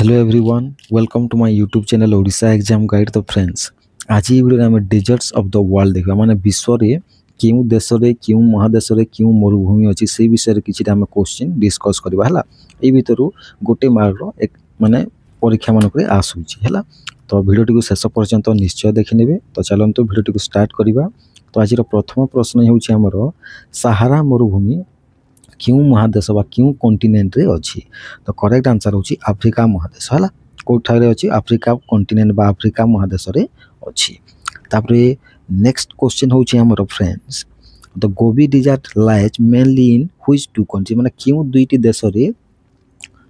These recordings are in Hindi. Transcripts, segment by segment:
Hello everyone welcome to my YouTube channel Odisha exam guide. तो फ्रेंड्स आज ये वीडियो में डेजर्ट्स ऑफ द वर्ल्ड देखा माने विश्व रे क्यों देश रे क्यों महादेश रे क्यों मरुभूमि अच्छी से विषय किसी आम क्वेश्चन डिस्कस करवा है। ये भितर गोटे मार्क एक माने परीक्षा मानक आसूला तो भिडियो शेष पर्यंत निश्चय देखने। तो चलते भिडियो स्टार्ट करवा। तो आज प्रथम प्रश्न होमर सहारा मरुभूमि क्यों महादेश बा क्यों कॉन्टिनेंट रे अछि। तो करेक्ट आंसर होची अफ्रीका महादेश है। कोठारे अछि अफ्रीका कॉन्टिनेंट बा अफ्रीका महादेश रे अछि। तापरे नेक्स्ट क्वेश्चन होची हमर friends the Gobi desert lies mainly in which two country माने क्यों दुईटी देश रे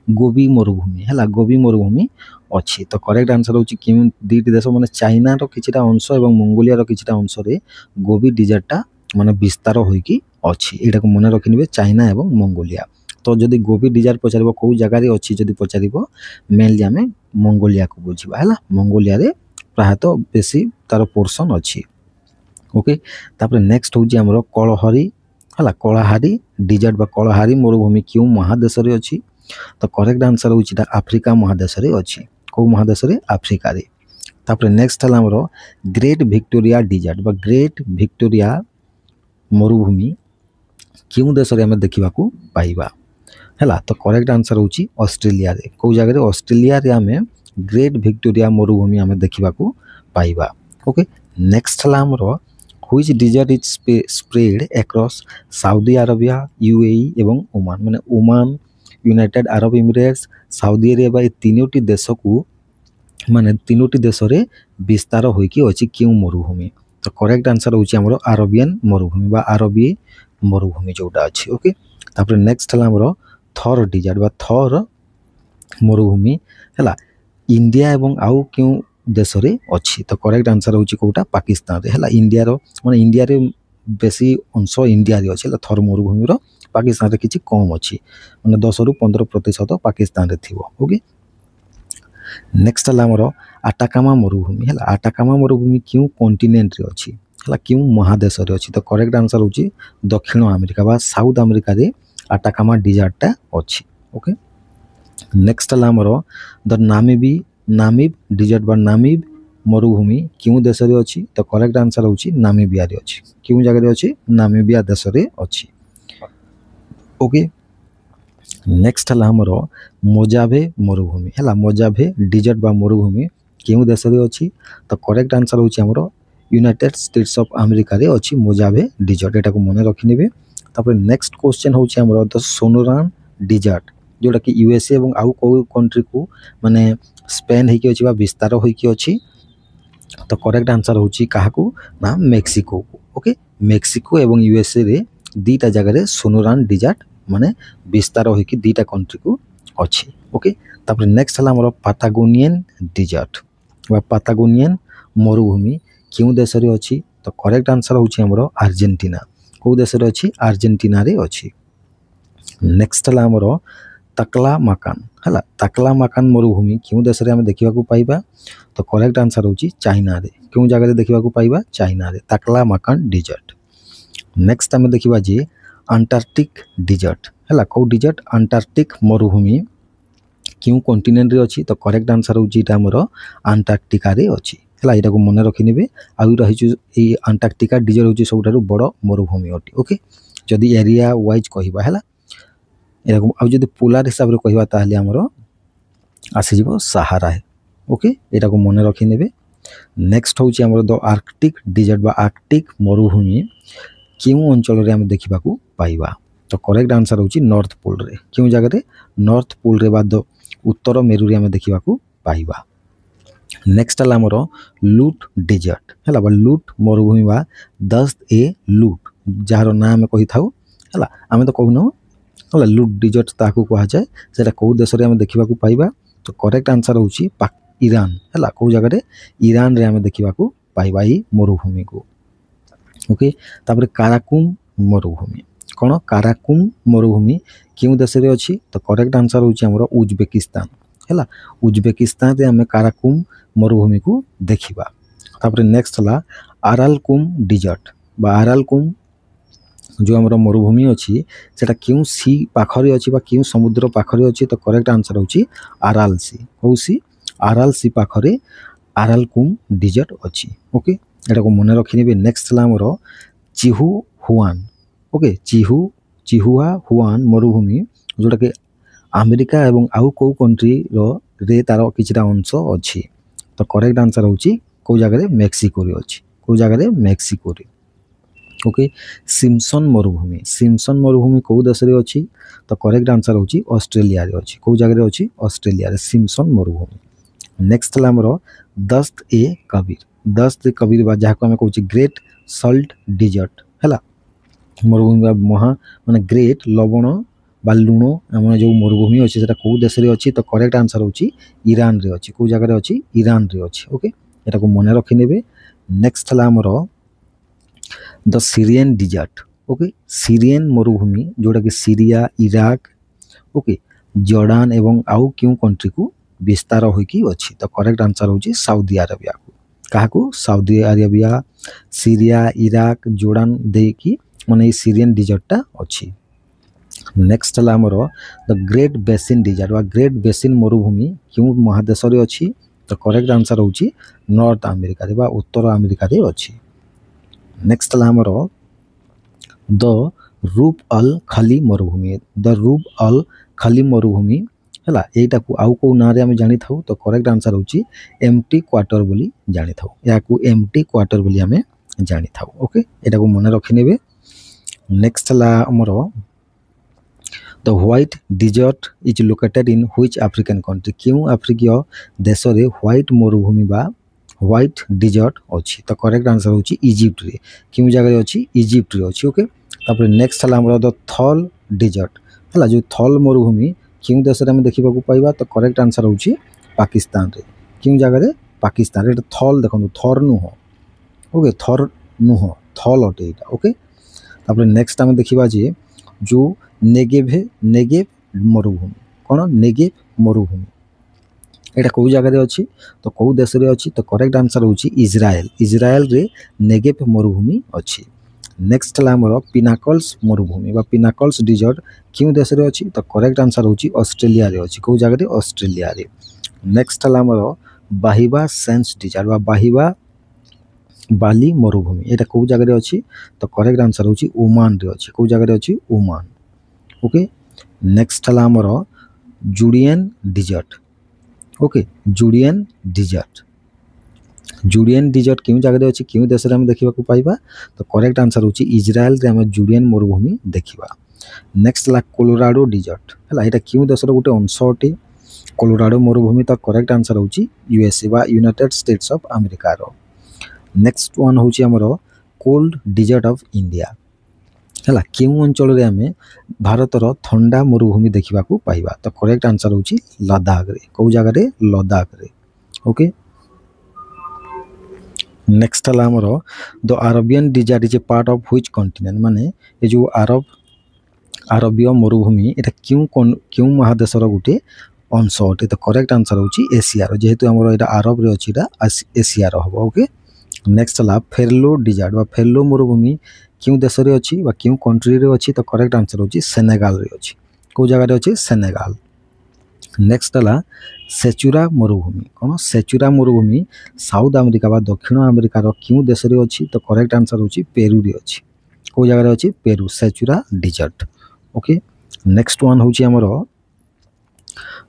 गोबी मरुभूमि है गोबी मरुभूमि अच्छी। तो करेक्ट आंसर होची क्यों दुईटी देश माने चाइना रो किछटा अंश एवं मंगोलिया रो किछटा अंश रे गोबी डिजर्टटा माने विस्तार होइकी अच्छी। एटा को मन रखिने चाइना एवं मंगोलिया। तो जदि गोबी डिजर्ट पचार कौ जगार अच्छी जदि पचार मेनली आम मंगोलिया को बुझा है। मंगोलिया रे प्रायतः बेसी तार पोर्सन अच्छी। ओके तापर नेक्स्ट हूँ आमर कलहरी है कलाहारी डिजर्ट बा कलाहारी मरुभूमि क्यों महादेश रे अच्छी। तो करेक्ट आंसर होता अफ्रीका महादेश रे अच्छी। कौ महादेश रे अफ्रीका रे। तापर नेक्स्ट है आमर ग्रेट विक्टोरिया डिजर्ट बा ग्रेट विक्टोरिया मरुभूमि क्यों देश रे हमें देखा पाइबा है। तो करेक्ट आंसर होची ऑस्ट्रेलिया रे। कौ जगह ऑस्ट्रेलिया रे हमें ग्रेट विक्टोरिया मरुभूमि हमें देखा पाइबा। ओके नेक्स्ट है आमर which desert is spread across Saudi Arabia UAE एवं ओमान माने Oman United Arab Emirates Saudi Arabia ये तीनोटी देश को माने तीनोटी देश रे विस्तार होइकी अछि क्यों मरुभूमि। तो करेक्ट आंसर होची हमरो अरबियन मरुभूमि बा अरबी मरुभूमि जोटा अच्छी। ओके तापर नेक्स्ट है आमर थर डिजर्ट बा थर मरुभूमि है इंडिया एवं आउ क्यों देश रे अच्छी। तो करेक्ट आंसर होची कोटा पाकिस्तान रे है। इंडिया रो माने इंडिया रे बेसी अंश इंडिया रे अच्छी थर मरुभूमि रो पाकिस्तान रे किछि कम अच्छी माने 10 रु 15% पाकिस्तान रे थिबो। ओके नेक्स्ट है आमर आटाकामा मरुभूमि है आटाकामा मरुभूमि क्यों कॉन्टिनेंट रे अच्छी है क्यों महादेश रे अच्छी। तो करेक्ट आंसर होची दक्षिण अमेरिका बा साउथ अमेरिका रे आटाकामा डिजर्टटा अच्छी। ओके नेक्स्ट है आमर द नामिब डिजर्ट बा नामिब मरुभूमि क्यों देश रे अच्छी। तो करेक्ट आंसर होची नामिबिया रे अच्छी। क्यों जगह रे अच्छी नामिबिया देश रे अच्छी। ओके नेक्स्ट है आमर मोजाभे मरुभूमि है मोजाभे डिजर्ट बा मरुभूमि क्यों देश रे अच्छी। तो करेक्ट आंसर होची आमर यूनाइटेड स्टेट्स ऑफ अमेरिका रे अच्छी मोजाभे डिजर्ट एटा को मन रखिने। तापर नेक्स्ट क्वेश्चन होची हमरो द सोनोरान डिजर्ट जोटा कि यूएसए एवं आउ को कंट्री को माने स्पेन होइकी अछि बा विस्तार होइकी अछि। तो करेक्ट आंसर होची काहाकू ना मेक्सिको को। ओके मेक्सिको एवं यूएसए रे दीटा जगह रे सोनोरान डिजर्ट माने विस्तार होइकी दीटा कंट्री को अछि। ओके तापर नेक्स्ट हला हमरो पाटागोनियन डिजर्ट बा पाटागोनियन मरुभूमि क्यों देश रे अच्छी। तो करेक्ट आंसर होची हमरो अर्जेंटीना। कौ देश रे अच्छी अर्जेंटीना रे अच्छी। नेक्स्ट है हमरो तकला मकान है तकला मकान मरुभूमि क्यों देश रे हमें देखा पाइबा। तो करेक्ट आंसर होची चाइना रे। क्यों जगह देखा पाइबा चाइना रे तकला मकान डिजर्ट। नेक्स्ट हमें देखा जे अंटार्कटिक डिजर्ट है कौ डिजर्ट अंटार्कटिक मरुभूमि क्यों कॉन्टिनेंट रे अच्छी। तो करेक्ट आंसर होची हमरो अंटार्कटिका रे अच्छी है। यहाँ को मन रखिने आउ रही अंटार्कटिका डिजर्ट होची सबुठारु बड़ मरुभूमि अटे। ओके जदि एरिया वाइज कहबा है एरकम आउ जदि पोलार हिसाब रे कहबा ताहले हमरो आसी जिवो सहारा है। ओके एटा को मन रखिने। नेक्स्ट होची हमरो द आर्कटिक डिजर्ट बा आर्कटिक मरुभूमि क्यों अंचल रे हम देखा पाइबा। तो करेक्ट आंसर होची नॉर्थ पोल रे। क्यों जगह रे नॉर्थ पोल रे बा उत्तर मेरु रे हम देखा पाइबा। नेक्स्ट है आमर लूट डिजर्ट है लूट मरुभूमि बा 10 ए लूट जार ना आम कही था है आम तो कहून है लूट डिजर्ट ताकू कह जाए से कौ देश रे हम देखा पाइबा। तो करेक्ट आंसर होची ईरान है कौ जगह ईरान रे हम देखा पाइबा ई मरुभूमि को। ओके तापर काराकुम मरुभूमि कौन काराकुम मरुभूमि क्यों देश रे अच्छी। तो करेक्ट आंसर होची हमरो उज्बेकिस्तान है उज्बेकिस्तान रे हमें काराकुम मरुभूमि को देखा। तापर नेक्स्ट है आरालकुम डिजर्ट बा आरालकुम जो आमर मरुभूमि अच्छी से क्यों सी पाखरे अच्छी क्यों समुद्र पाखरे अच्छी तो करेक्ट आंसर होची आराल सी कौ सी आराल सी पाखरे आरालकुम डिजर्ट अच्छी ओके एटा को मन रखिने नेक्स्ट आमर चिहु हुआन ओके चिहुआ हुआन मरुभूमि जोटा कि अमेरिका एवं आउ कौ कंट्री रे तार किछिटा अंश अच्छी तो करेक्ट आंसर होची कौ जगह मेक्सिको रे अच्छी कौ जगह मेक्सिको रे ओके सिम्पसन मरुभूमि कौ देश रे अच्छी तो करेक्ट आंसर होची ऑस्ट्रेलिया रे अच्छी कौ जगह रे अच्छी ऑस्ट्रेलिया रे सिम्पसन मरुभूमि नेक्स्ट हमर दस्त ए कबीर बा जहाँ को आम कहूँ ग्रेट सल्ट डिजर्ट है मरुभूमि महा माने ग्रेट लवण बा लुण आम जो मरुभूमि अच्छी से कौ देश रे अच्छी तो करेक्ट आंसर होची ईरान रे अच्छी कौ जगह अच्छी ईरान रे अच्छी ओके एटा को मन रखिने नेक्स्ट हमर the Syrian desert okay Syrian मरुभूमि जोटा कि सीरिया इराक ओके जॉर्डान एवं आउ क्यों कंट्री को विस्तार होइकी अच्छी तो करेक्ट आंसर होची सऊदी अरेबिया को काहाकू Saudi Arabia Syria Iraq Jordan देकी माने सीरियन डिजर्टटा अच्छी नेक्स्ट हमर द ग्रेट बेसिन डिजर्ट वा ग्रेट बेसिन मरुभूमि क्यों महादेश रे अच्छी तो करेक्ट आंसर होची नॉर्थ अमेरिका रे बा उत्तर अमेरिका रे अच्छी नेक्स्ट हमर द रूप अल खाली मरुभूमि है यहीटा को आउ कौ ना आम जानी था तो करेक्ट आंसर होची एम्प्टी क्वार्टर बोली जानी था या एम्प्टी क्वार्टर बोली आम जानी था ओके एटा को मन रखिने नेक्स्ट हमर the white desert is located in which African country क्यों अफ्रिकीय देश रे व्हाइट मरुभूमि बा व्हाइट डिजर्ट अच्छी तो करेक्ट आंसर होची इजिप्ट रे क्यों जगह अच्छी इजिप्ट रे अच्छी ओके तापर नेक्स्ट हमर द थल डिजर्ट है जो थल मरुभूमि क्यों देश में देखा पाइबा तो करेक्ट आंसर होची पाकिस्तान रे क्यों जगह पाकिस्तान रे थल देखो थर नुह ओके थर नुह थल अटे यहाँ ओके तापर नेक्स्ट आम देखा जे जो नेगेव मरुभूमि कौन नेगेव मरुभूमि एटा कौ जगह अच्छी तो कौ देश रे अच्छी तो करेक्ट आंसर होची इजराइल रे नेगेव मरुभूमि अच्छी नेक्स्ट हमर पिनाकल्स मरुभूमि बा पिनाकल्स डिजर्ट क्यों देश रे अच्छी तो करेक्ट आंसर होची ऑस्ट्रेलिया रे अच्छी कौ जगह ऑस्ट्रेलिया रे नेक्स्ट हमर बाहिबा सेंस डिजर्ट बा बाहिबा बाली मरुभूमि एटा कौ जगह अच्छी तो करेक्ट आंसर होची ओमान रे अच्छी कौ जगह अच्छी ओमान ओके नेक्स्ट हमर Judean desert okay Judean desert क्यों जगह अच्छी क्यों देश में देखा पाइबा तो करेक्ट आंसर होची इजराइल रे आम जुडियन मरुभूमि देखा नेक्स्ट कोलोराडो डिजर्ट है यहाँ क्यों देश गोटे अंश अटे कोलोराडो मरुभूमि तो करेक्ट आंसर होची यूएसए बा यूनाइटेड स्टेट्स ऑफ अमेरिका रो नेक्स्ट वन होची हमर कोल्ड डिजर्ट ऑफ इंडिया है क्यों अंचल आम भारतर ठंडा मरुभूमि देखा पाइबा तो करेक्ट आंसर होची लद्दाख रे कौ जगह लद्दाख रे ओके नेक्स्ट हमर the Arabian desert is a part of which continent माने ये जो अरबीय मरुभूमि एटा क्यों महादेशर गोटे अंश अटे तो करेक्ट आंसर होची एशिया रो जेहेतु हमर एटा अरब रे अछि एटा एशिया रो हबो ओके नेक्स्ट फेरलो डिजर्ट बा फेरलो मरुभूमि क्यों देश रे अछि बा क्यों कंट्री रे अछि तो करेक्ट आंसर होची सेनेगाल रे अछि को जगह रे अछि सेनेगाल नेक्स्ट सेचुरा मरुभूमि कौन सेचुरा मरुभूमि साउथ अमेरिका बा दक्षिण अमेरिका रो क्यों देश रे अछि तो करेक्ट आंसर होची पेरू रे अछि को जगह रे अछि Peru Sechura desert okay next one होची हमर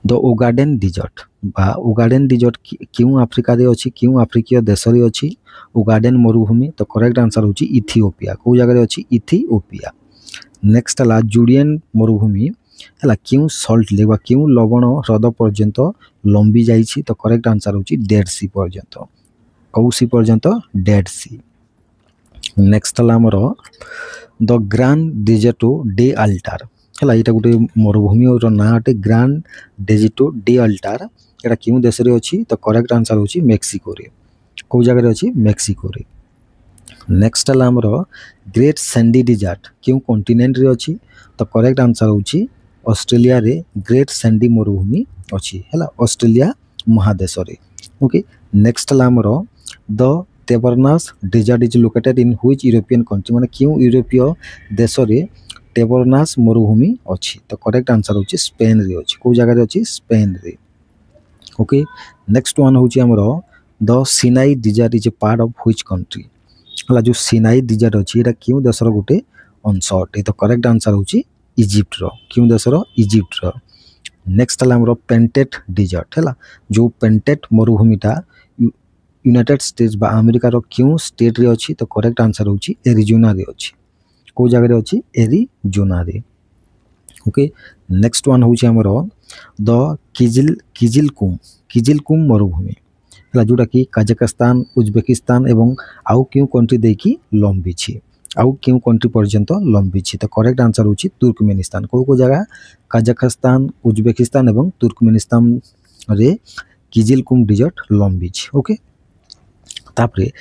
द ओगाडेन डिजर्ट बा ओगाडेन डिजर्ट क्यों अफ्रिका रे अछि क्यों अफ्रीकीय देश रे अछि ओगाडेन मरुभूमि तो करेक्ट आंसर होची इथियोपिया को जगह रे अछि इथियोपिया नेक्स्ट जुडियन मरुभूमि है क्यों सल्ट लेक क्यों लवण ह्रद पर्यंत लंबी जाइए तो करेक्ट आंसर होची डेड सी पर्यंत कौ सी पर्यंत डेड सी नेक्स्ट हमर द ग्रांड डेजर्टो डे अल्टार है यहाँ गोटे मरुभूमि ना अटे ग्रांड डेजर्टो डे अल्टार यहाँ क्यों देश रे अच्छी तो करेक्ट आंसर होची मेक्सिको रे कौ जगह अच्छी मेक्सिको रे नेक्स्ट हमर ग्रेट सैंडी डिजर्ट क्यों कॉन्टिनेंट रे अच्छी तो करेक्ट आंसर होची ऑस्ट्रेलिया रे ग्रेट सैंडी मरुभूमि अच्छी है ऑस्ट्रेलिया महादेश रे ओके नेक्स्ट हमर the Tabernas desert is located in which European country माने क्यों यूरोपीय देश रे टेबरनास मरुभूमि अछि तो करेक्ट आंसर होची स्पेन रे अछि को जगह रे अछि स्पेन रे ओके नेक्स्ट वन होची हमरो the Sinai desert is a part of which country हला जो सिनाई डेजर्ट अछि एटा क्यों देशर गोटे अंश अटे तो करेक्ट आंसर होची इजिप्ट रो क्यों देशर इजिप्ट रो नेक्स्ट हला हमरो पेंटेट डेजर्ट हला जो पेंटेट मरुभूमिटा यूनाइटेड स्टेट्स बा अमेरिका रो क्यों स्टेट रे अछि तो करेक्ट आंसर होची एरिजोना रे अछि को जगह रे अछि एरिजोना रे ओके नेक्स्ट वन होची हमरो द किजिलकुम मरुभूमि हला जोटा कि काजाकिस्तान उज्बेकिस्तान एवं आउ क्यों कंट्री देखि लंबी छी आउ क्यों कंट्री पर्यंत लंबी छी तो करेक्ट आंसर होची तुर्कमेनिस्तान को जगह काजाकिस्तान उज्बेकिस्तान एवं तुर्कमेनिस्तान रे किजिलकुम डेजर्ट लंबी छी ओके तापरे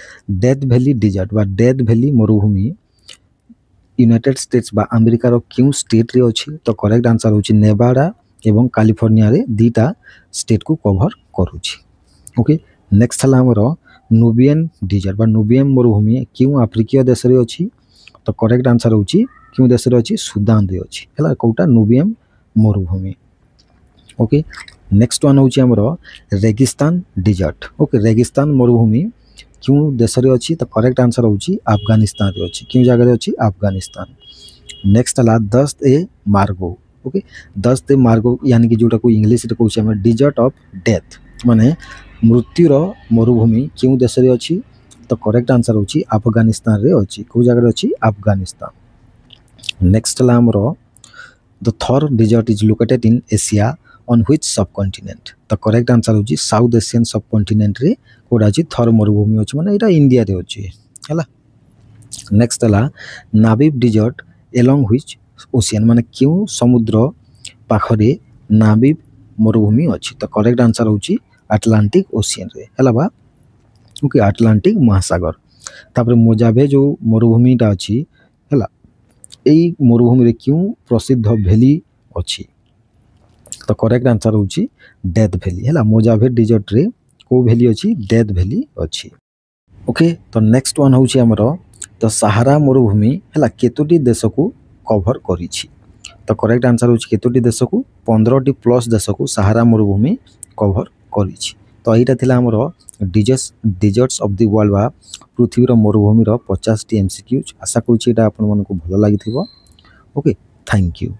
डेथ वैली डेजर्ट बा डेथ वैली मरुभूमि यूनाइटेड स्टेट्स बा अमेरिका रो क्यों स्टेट रे अछि तो करेक्ट आंसर होची नेवाडा एवं कैलिफोर्निया रे दीटा स्टेट को कवर करूची ओके नेक्स्ट हला हमरो नुबियन डेजर्ट बा नुबियन मरुभूमि क्यों अफ्रीकीय देश रे अछि तो करेक्ट आंसर होची क्यों देश रे अछि सुदान रे अछि हला कोटा नुबियन मरुभूमि ओके नेक्स्ट वन होची हमरो रेगिस्तान डेजर्ट ओके रेगिस्तान मरुभूमि क्यों देश रे अछि तो करेक्ट आंसर होची अफगानिस्तान रे अछि क्यों जगह रे अछि अफगानिस्तान नेक्स्ट हला दस्त ए मार्गो ओके दस्त ए मार्गो यानी कि जोटा को इंग्लिश रे कहउछ हम डेजर्ट ऑफ डेथ माने मृत्यु रो मरुभूमि क्यों देश रे अछि तो करेक्ट आंसर होची अफगानिस्तान रे अछि को जगह रे अछि अफगानिस्तान नेक्स्ट हला हमरो the Thar desert is located in Asia on which subcontinent the correct answer होची साउथ एशियन सबकंटिनेंट रे कोडा छी थर मरुभूमि होची माने एटा इंडिया रे होची हला नेक्स्ट हला नाबिब डेजर्ट along which ओशियन माने क्यों समुद्र पाखरे नाबिब मरुभूमि अछि तो करेक्ट आंसर होची अटलांटिक ओशियन रे हला बा ओके अटलांटिक महासागर तापर मोजावे जो मरुभूमिटा अछि हला एई मरुभूमि रे क्यों प्रसिद्ध वैली अछि तो करेक्ट आंसर होची डेथ वैली हला मोजावे डेजर्ट रे को वैली अछि डेथ वैली अछि ओके तो नेक्स्ट वन होची हमरो तो सहारा मरुभूमि हला केतोटी देश को कवर करी छी तो करेक्ट आंसर होची केतोटी देश को 15 टी प्लस देश को सहारा मरुभूमि कवर करी छी तो एटा थिला हमरो डेजर्ट्स ऑफ द वर्ल्ड बा पृथ्वी रो मरुभूमि रो 50 टी एमसीक्यू आशा करू छी एटा आपन मन को भलो लागिथिबो ओके थैंक यू।